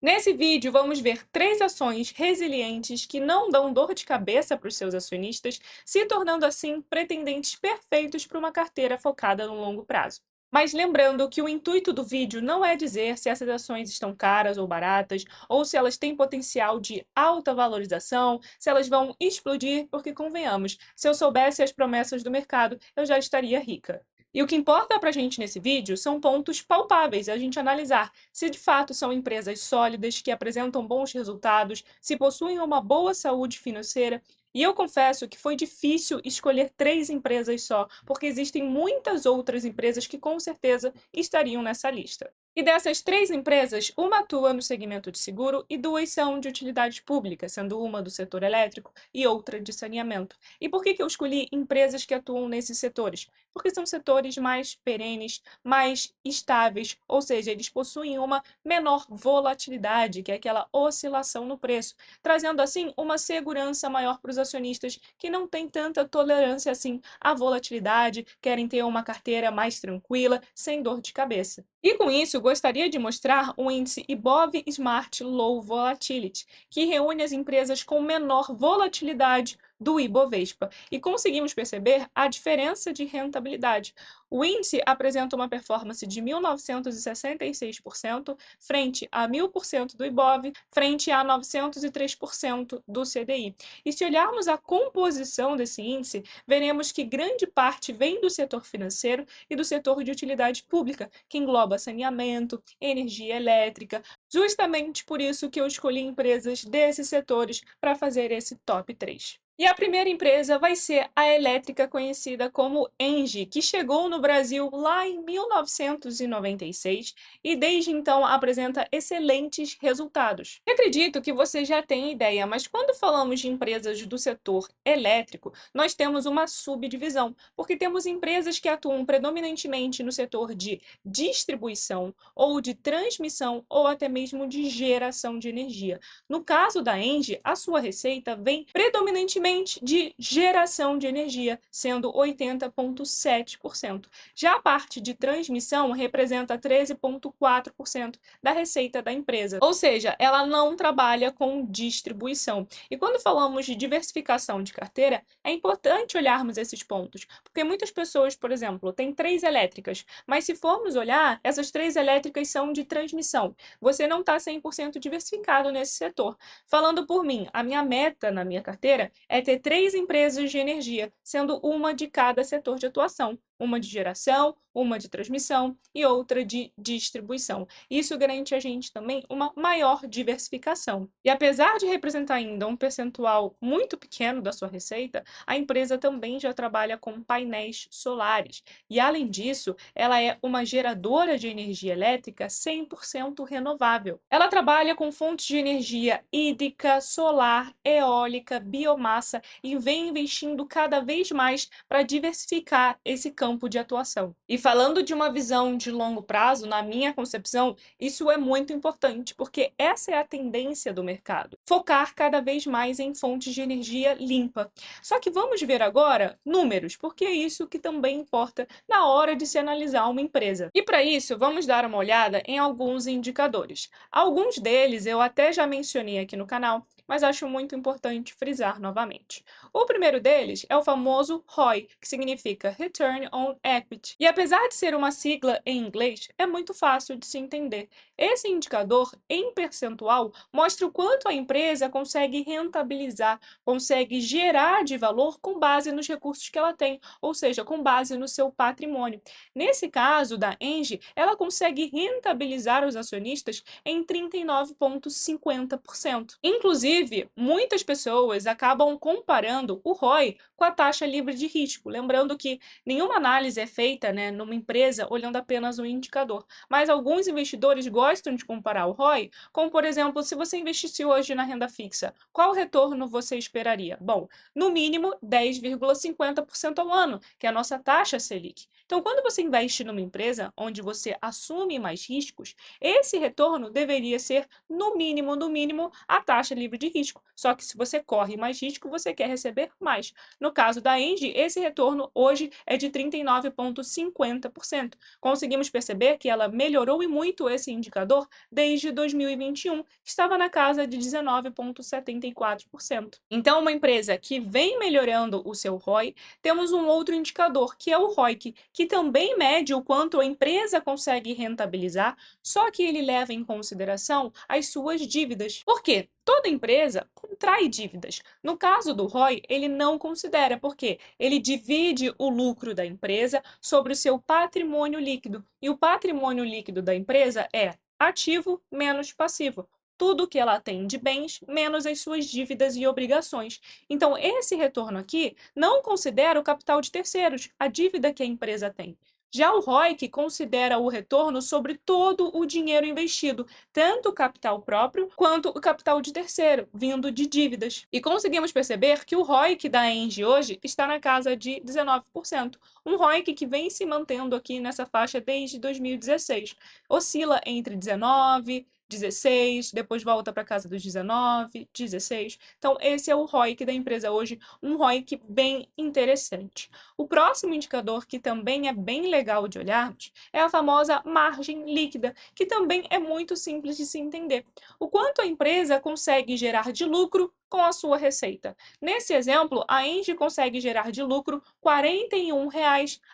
Nesse vídeo, vamos ver 3 ações resilientes que não dão dor de cabeça para os seus acionistas, se tornando assim pretendentes perfeitos para uma carteira focada no longo prazo. Mas lembrando que o intuito do vídeo não é dizer se essas ações estão caras ou baratas, ou se elas têm potencial de alta valorização, se elas vão explodir, porque convenhamos, se eu soubesse as promessas do mercado, eu já estaria rica. E o que importa para a gente nesse vídeo são pontos palpáveis, a gente analisar se de fato são empresas sólidas, que apresentam bons resultados, se possuem uma boa saúde financeira. E eu confesso que foi difícil escolher 3 empresas só, porque existem muitas outras empresas que com certeza estariam nessa lista. E dessas 3 empresas, uma atua no segmento de seguro e 2 são de utilidade pública, sendo uma do setor elétrico e outra de saneamento. E por que eu escolhi empresas que atuam nesses setores? Porque são setores mais perenes, mais estáveis, ou seja, eles possuem uma menor volatilidade, que é aquela oscilação no preço, trazendo assim uma segurança maior para os acionistas que não têm tanta tolerância assim à volatilidade, querem ter uma carteira mais tranquila, sem dor de cabeça. E com isso, gostaria de mostrar o índice Ibov Smart Low Volatility, que reúne as empresas com menor volatilidade do Ibovespa, e conseguimos perceber a diferença de rentabilidade. O índice apresenta uma performance de 1.966% frente a 1.000% do Ibov, frente a 903% do CDI. E se olharmos a composição desse índice, veremos que grande parte vem do setor financeiro e do setor de utilidade pública, que engloba saneamento, energia elétrica. Justamente por isso que eu escolhi empresas desses setores para fazer esse top 3. E a primeira empresa vai ser a elétrica conhecida como ENGIE, que chegou no Brasil lá em 1996 e desde então apresenta excelentes resultados. Eu acredito que você já tem ideia, mas quando falamos de empresas do setor elétrico, nós temos uma subdivisão, porque temos empresas que atuam predominantemente no setor de distribuição ou de transmissão ou até mesmo de geração de energia. No caso da ENGIE, a sua receita vem predominantemente de geração de energia, sendo 80,7%. Já a parte de transmissão representa 13,4% da receita da empresa, ou seja, ela não trabalha com distribuição. E quando falamos de diversificação de carteira, é importante olharmos esses pontos, porque muitas pessoas, por exemplo, têm 3 elétricas, mas se formos olhar, essas 3 elétricas são de transmissão. Você não está 100% diversificado nesse setor. Falando por mim, a minha meta na minha carteira é ter 3 empresas de energia, sendo uma de cada setor de atuação. Uma de geração, uma de transmissão e outra de distribuição. Isso garante a gente também uma maior diversificação. E apesar de representar ainda um percentual muito pequeno da sua receita, a empresa também já trabalha com painéis solares. E além disso, ela é uma geradora de energia elétrica 100% renovável. Ela trabalha com fontes de energia hídrica, solar, eólica, biomassa e vem investindo cada vez mais para diversificar esse campo de atuação. E falando de uma visão de longo prazo, na minha concepção, isso é muito importante, porque essa é a tendência do mercado. Focar cada vez mais em fontes de energia limpa. Só que vamos ver agora números, porque é isso que também importa na hora de se analisar uma empresa. E para isso, vamos dar uma olhada em alguns indicadores. Alguns deles eu até já mencionei aqui no canal, mas acho muito importante frisar novamente. O primeiro deles é o famoso ROI, que significa Return on Equity. E apesar de ser uma sigla em inglês, é muito fácil de se entender. Esse indicador, em percentual, mostra o quanto a empresa consegue rentabilizar, consegue gerar de valor com base nos recursos que ela tem, ou seja, com base no seu patrimônio. Nesse caso da Engie, ela consegue rentabilizar os acionistas em 39,50%. Inclusive, muitas pessoas acabam comparando o ROI com a taxa livre de risco, lembrando que nenhuma análise é feita, numa empresa olhando apenas um indicador, mas alguns investidores gostam de comparar o ROI com, por exemplo, se você investisse hoje na renda fixa, qual retorno você esperaria? Bom, no mínimo 10,50% ao ano, que é a nossa taxa Selic. Então, quando você investe numa empresa onde você assume mais riscos, esse retorno deveria ser, no mínimo, a taxa livre de de risco. Só que se você corre mais risco, você quer receber mais. No caso da Engie, esse retorno hoje é de 39,50%. Conseguimos perceber que ela melhorou e muito esse indicador desde 2021, que estava na casa de 19,74%. Então, uma empresa que vem melhorando o seu ROI, temos um outro indicador, que é o ROIC, que também mede o quanto a empresa consegue rentabilizar, só que ele leva em consideração as suas dívidas. Por quê? Toda empresa contrai dívidas. No caso do ROI, ele não considera, porque ele divide o lucro da empresa sobre o seu patrimônio líquido. E o patrimônio líquido da empresa é ativo menos passivo. Tudo que ela tem de bens menos as suas dívidas e obrigações. Então, esse retorno aqui não considera o capital de terceiros, a dívida que a empresa tem. Já o ROIC considera o retorno sobre todo o dinheiro investido, tanto o capital próprio quanto o capital de terceiro, vindo de dívidas. E conseguimos perceber que o ROIC da Engie hoje está na casa de 19%, um ROIC que vem se mantendo aqui nessa faixa desde 2016. Oscila entre 19, 16, depois volta para casa dos 19, 16. Então, esse é o ROIC da empresa hoje, um ROIC bem interessante. O próximo indicador, que também é bem legal de olharmos, é a famosa margem líquida, que também é muito simples de se entender. O quanto a empresa consegue gerar de lucro com a sua receita. Nesse exemplo, a Engie consegue gerar de lucro R$ 41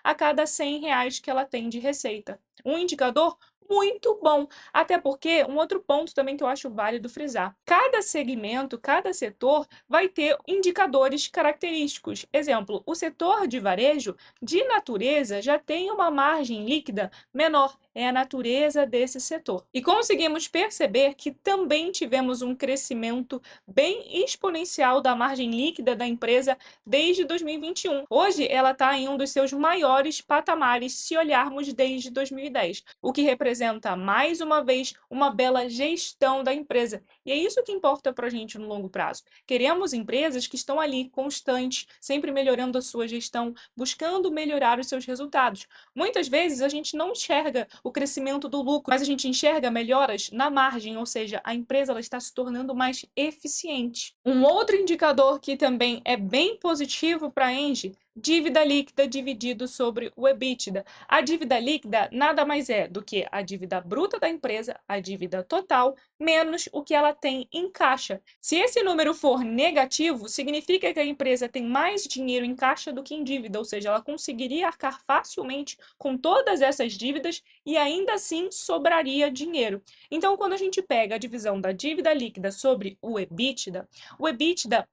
a cada R$ 100 que ela tem de receita. Um indicador muito bom, até porque um outro ponto também que eu acho válido frisar: cada segmento, cada setor vai ter indicadores característicos. Exemplo, o setor de varejo, de natureza, já tem uma margem líquida menor, é a natureza desse setor. E conseguimos perceber que também tivemos um crescimento bem exponencial da margem líquida da empresa desde 2021. Hoje ela está em um dos seus maiores patamares se olharmos desde 2010, o que representa mais uma vez uma bela gestão da empresa. E é isso que importa para a gente no longo prazo. Queremos empresas que estão ali constantes, sempre melhorando a sua gestão, buscando melhorar os seus resultados. Muitas vezes a gente não enxerga o crescimento do lucro, mas a gente enxerga melhoras na margem, ou seja, a empresa ela está se tornando mais eficiente. Um outro indicador que também é bem positivo para a Engie: dívida líquida dividido sobre o EBITDA. A dívida líquida nada mais é do que a dívida bruta da empresa, a dívida total, menos o que ela tem em caixa. Se esse número for negativo, significa que a empresa tem mais dinheiro em caixa do que em dívida, ou seja, ela conseguiria arcar facilmente com todas essas dívidas e ainda assim sobraria dinheiro. Então, quando a gente pega a divisão da dívida líquida sobre o EBITDA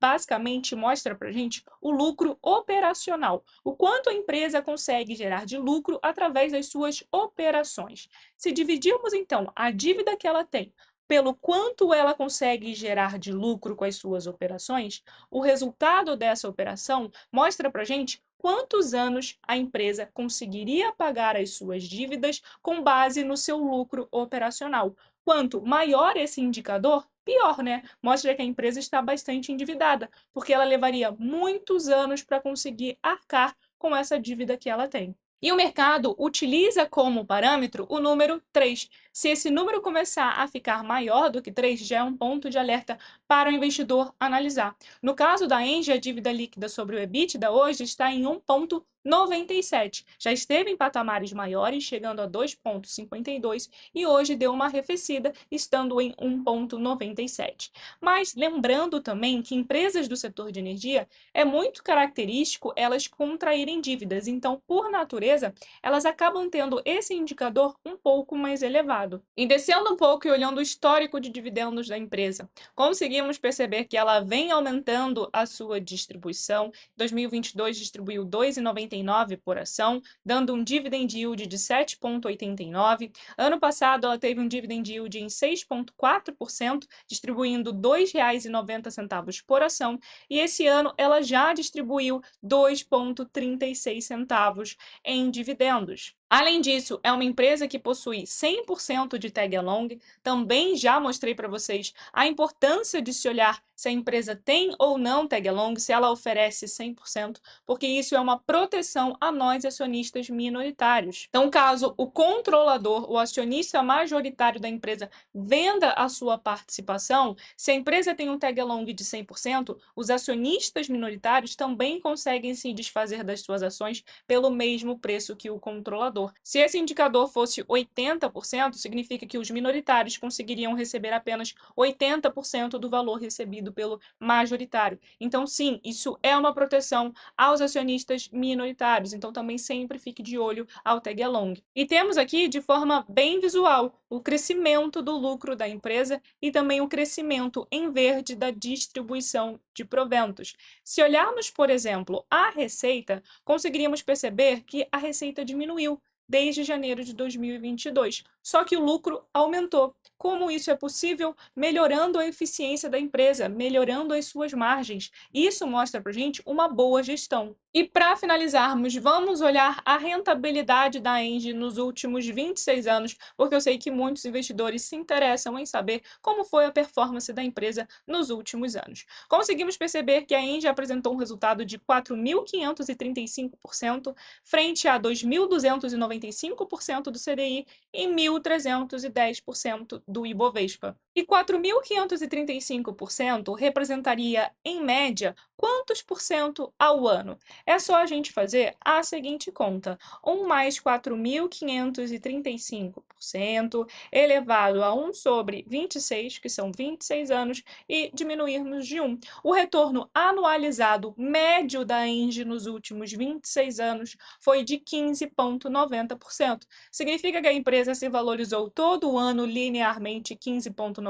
basicamente mostra para a gente o lucro operacional, o quanto a empresa consegue gerar de lucro através das suas operações. Se dividirmos, então, a dívida que ela tem pelo quanto ela consegue gerar de lucro com as suas operações, o resultado dessa operação mostra para a gente quantos anos a empresa conseguiria pagar as suas dívidas com base no seu lucro operacional. Quanto maior esse indicador, pior, né? Mostra que a empresa está bastante endividada, porque ela levaria muitos anos para conseguir arcar com essa dívida que ela tem. E o mercado utiliza como parâmetro o número 3. Se esse número começar a ficar maior do que 3, já é um ponto de alerta para o investidor analisar. No caso da Engie, a dívida líquida sobre o EBITDA hoje está em 1,97. Já esteve em patamares maiores, chegando a 2,52, e hoje deu uma arrefecida, estando em 1,97. Mas lembrando também que empresas do setor de energia é muito característico elas contraírem dívidas, então, por natureza, elas acabam tendo esse indicador um pouco mais elevado. E descendo um pouco e olhando o histórico de dividendos da empresa, conseguimos perceber que ela vem aumentando a sua distribuição. Em 2022 distribuiu R$ 2,99 por ação, dando um dividend yield de 7,89. Ano passado ela teve um dividend yield em 6,4%, distribuindo R$ 2,90 por ação, e esse ano ela já distribuiu R$ 2,36 em dividendos. Além disso, é uma empresa que possui 100% de tag along. Também já mostrei para vocês a importância de se olhar se a empresa tem ou não tag along, se ela oferece 100%, porque isso é uma proteção a nós acionistas minoritários. Então, caso o controlador, o acionista majoritário da empresa, venda a sua participação, se a empresa tem um tag along de 100%, os acionistas minoritários também conseguem se desfazer das suas ações pelo mesmo preço que o controlador. Se esse indicador fosse 80%, significa que os minoritários conseguiriam receber apenas 80% do valor recebido pelo majoritário. Então, sim, isso é uma proteção aos acionistas minoritários. Então, também sempre fique de olho ao tag along. E temos aqui, de forma bem visual, o crescimento do lucro da empresa e também o crescimento em verde da distribuição de proventos. Se olharmos, por exemplo, a receita, conseguiríamos perceber que a receita diminuiu desde janeiro de 2022, só que o lucro aumentou. Como isso é possível? Melhorando a eficiência da empresa, melhorando as suas margens. Isso mostra para a gente uma boa gestão. E para finalizarmos, vamos olhar a rentabilidade da Engie nos últimos 26 anos, porque eu sei que muitos investidores se interessam em saber como foi a performance da empresa nos últimos anos. Conseguimos perceber que a Engie apresentou um resultado de 4.535%, frente a 2.295% do CDI e 1.310% do Ibovespa. E 4.535% representaria, em média, quantos por cento ao ano? É só a gente fazer a seguinte conta: 1 mais 4.535% elevado a 1 sobre 26, que são 26 anos, e diminuirmos de 1. O retorno anualizado médio da Engie nos últimos 26 anos foi de 15,90%. Significa que a empresa se valorizou todo o ano linearmente 15,90%?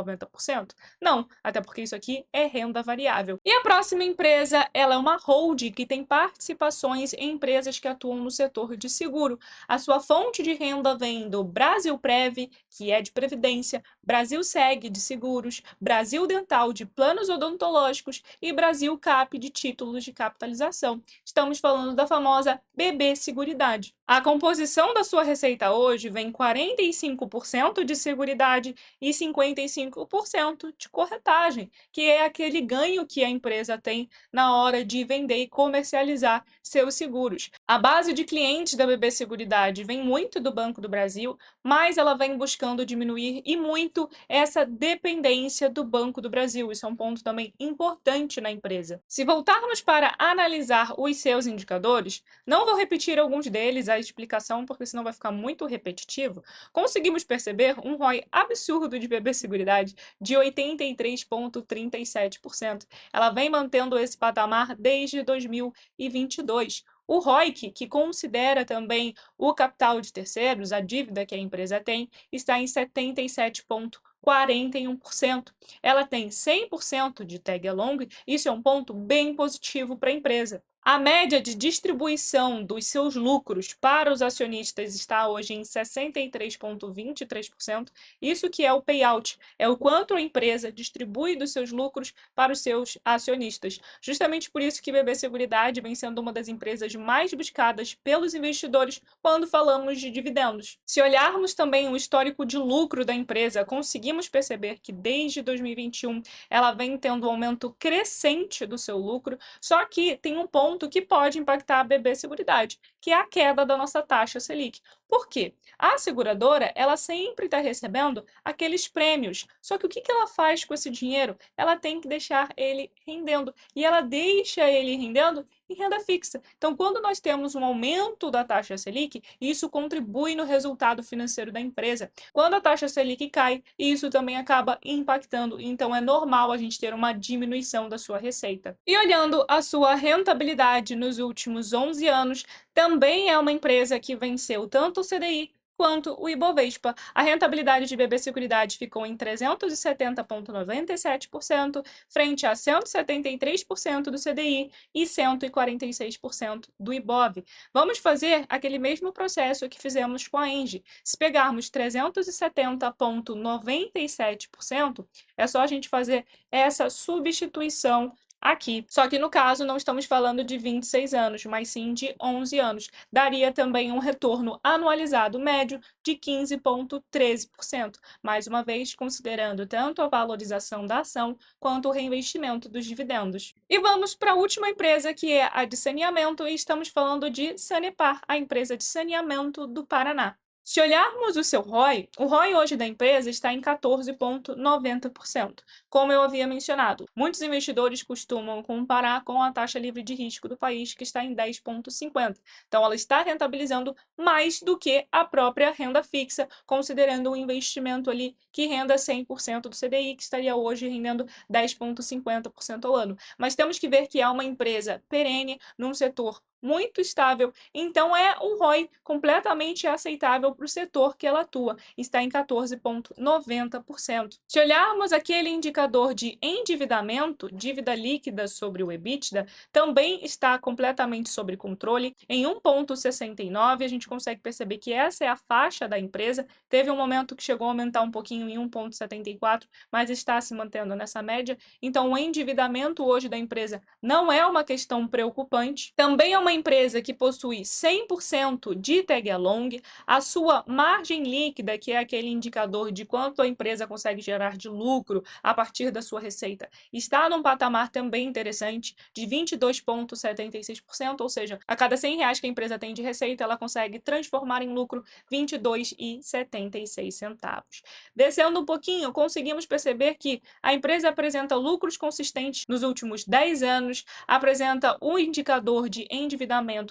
Não, até porque isso aqui é renda variável. E a próxima empresa, ela é uma holding que tem participações em empresas que atuam no setor de seguro. A sua fonte de renda vem do Brasilprev, que é de previdência, Brasilseg de seguros, Brasil Dental de planos odontológicos e Brasilcap de títulos de capitalização. Estamos falando da famosa BB Seguridade. A composição da sua receita hoje vem 45% de seguridade e 55% de corretagem, que é aquele ganho que a empresa tem na hora de vender e comercializar seus seguros. A base de clientes da BB Seguridade vem muito do Banco do Brasil, mas ela vem buscando diminuir e muito essa dependência do Banco do Brasil. Isso é um ponto também importante na empresa. Se voltarmos para analisar os seus indicadores, não vou repetir alguns deles, a explicação, porque senão vai ficar muito repetitivo. Conseguimos perceber um ROI absurdo de BB Seguridade de 83,37%. Ela vem mantendo esse patamar desde 2022. O ROIC, que considera também o capital de terceiros, a dívida que a empresa tem, está em 77,41%. Ela tem 100% de tag along, isso é um ponto bem positivo para a empresa. A média de distribuição dos seus lucros para os acionistas está hoje em 63,23%. Isso que é o payout, é o quanto a empresa distribui dos seus lucros para os seus acionistas. Justamente por isso que BB Seguridade vem sendo uma das empresas mais buscadas pelos investidores quando falamos de dividendos. Se olharmos também o histórico de lucro da empresa, conseguimos perceber que desde 2021 ela vem tendo um aumento crescente do seu lucro, só que tem um ponto que pode impactar a BB Seguridade, que é a queda da nossa taxa Selic. Por quê? A seguradora, ela sempre está recebendo aqueles prêmios, só que o que ela faz com esse dinheiro? Ela tem que deixar ele rendendo, e ela deixa ele rendendo em renda fixa. Então, quando nós temos um aumento da taxa Selic, isso contribui no resultado financeiro da empresa. Quando a taxa Selic cai, isso também acaba impactando, então é normal a gente ter uma diminuição da sua receita. E olhando a sua rentabilidade nos últimos 11 anos, também é uma empresa que venceu tanto o CDI quanto o Ibovespa. A rentabilidade de BB Seguridade ficou em 370,97%, frente a 173% do CDI e 146% do Ibov. Vamos fazer aquele mesmo processo que fizemos com a Engie. Se pegarmos 370,97%, é só a gente fazer essa substituição aqui. Só que no caso não estamos falando de 26 anos, mas sim de 11 anos. Daria também um retorno anualizado médio de 15,13%, mais uma vez considerando tanto a valorização da ação quanto o reinvestimento dos dividendos. E vamos para a última empresa, que é a de saneamento, e estamos falando de Sanepar, a empresa de saneamento do Paraná. Se olharmos o seu ROI, o ROI hoje da empresa está em 14,90%. Como eu havia mencionado, muitos investidores costumam comparar com a taxa livre de risco do país, que está em 10,50%. Então, ela está rentabilizando mais do que a própria renda fixa, considerando um investimento ali que renda 100% do CDI, que estaria hoje rendendo 10,50% ao ano. Mas temos que ver que é uma empresa perene, num setor muito estável, então é um ROI completamente aceitável para o setor que ela atua, está em 14,90%. Se olharmos aquele indicador de endividamento, dívida líquida sobre o EBITDA, também está completamente sob controle, em 1,69, a gente consegue perceber que essa é a faixa da empresa, teve um momento que chegou a aumentar um pouquinho em 1,74, mas está se mantendo nessa média, então o endividamento hoje da empresa não é uma questão preocupante, também é uma empresa que possui 100% de tag along, a sua margem líquida, que é aquele indicador de quanto a empresa consegue gerar de lucro a partir da sua receita, está num patamar também interessante de 22,76%, ou seja, a cada R$ 100 que a empresa tem de receita, ela consegue transformar em lucro 22,76 centavos. Descendo um pouquinho, conseguimos perceber que a empresa apresenta lucros consistentes nos últimos 10 anos, apresenta um indicador de endividamento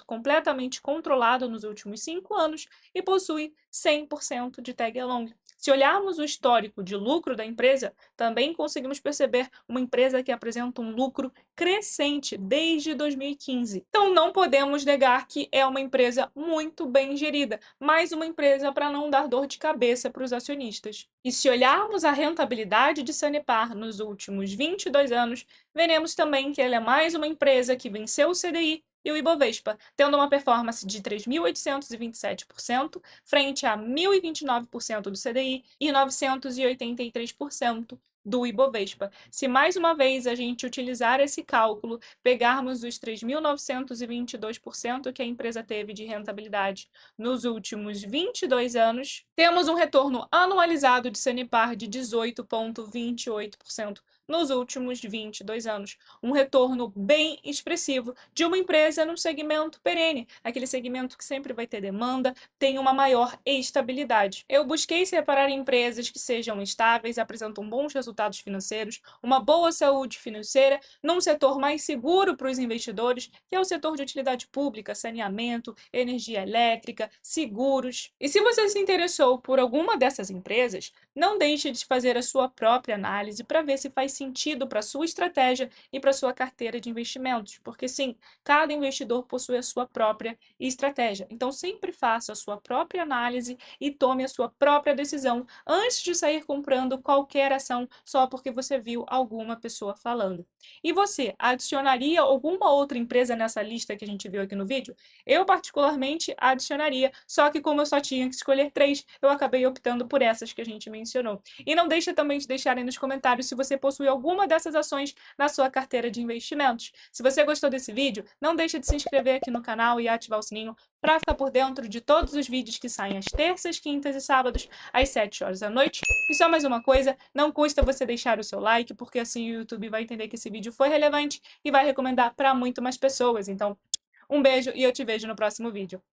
completamente controlado nos últimos 5 anos e possui 100% de tag along. Se olharmos o histórico de lucro da empresa, também conseguimos perceber uma empresa que apresenta um lucro crescente desde 2015. Então não podemos negar que é uma empresa muito bem gerida, mais uma empresa para não dar dor de cabeça para os acionistas. E se olharmos a rentabilidade de Sanepar nos últimos 22 anos, veremos também que ela é mais uma empresa que venceu o CDI e o Ibovespa, tendo uma performance de 3.827%, frente a 1.029% do CDI e 983% do Ibovespa. Se mais uma vez a gente utilizar esse cálculo, pegarmos os 3.922% que a empresa teve de rentabilidade nos últimos 22 anos, temos um retorno anualizado de Sanepar de 18,28% nos últimos 22 anos. Um retorno bem expressivo de uma empresa num segmento perene, aquele segmento que sempre vai ter demanda, tem uma maior estabilidade. Eu busquei separar empresas que sejam estáveis, apresentam bons resultados financeiros, uma boa saúde financeira, num setor mais seguro para os investidores, que é o setor de utilidade pública, saneamento, energia elétrica, seguros. E se você se interessou por alguma dessas empresas, não deixe de fazer a sua própria análise para ver se faz sentido para a sua estratégia e para a sua carteira de investimentos, porque sim, cada investidor possui a sua própria estratégia. Então sempre faça a sua própria análise e tome a sua própria decisão antes de sair comprando qualquer ação só porque você viu alguma pessoa falando. E você, adicionaria alguma outra empresa nessa lista que a gente viu aqui no vídeo? Eu particularmente adicionaria, só que como eu só tinha que escolher 3, eu acabei optando por essas que a gente mencionou. E não deixa também de deixar aí nos comentários se você possui alguma dessas ações na sua carteira de investimentos. Se você gostou desse vídeo, não deixa de se inscrever aqui no canal e ativar o sininho para ficar por dentro de todos os vídeos que saem às terças, quintas e sábados, às 7 horas da noite. E só mais uma coisa, não custa você deixar o seu like, porque assim o YouTube vai entender que esse vídeo foi relevante e vai recomendar para muito mais pessoas. Então, um beijo e eu te vejo no próximo vídeo.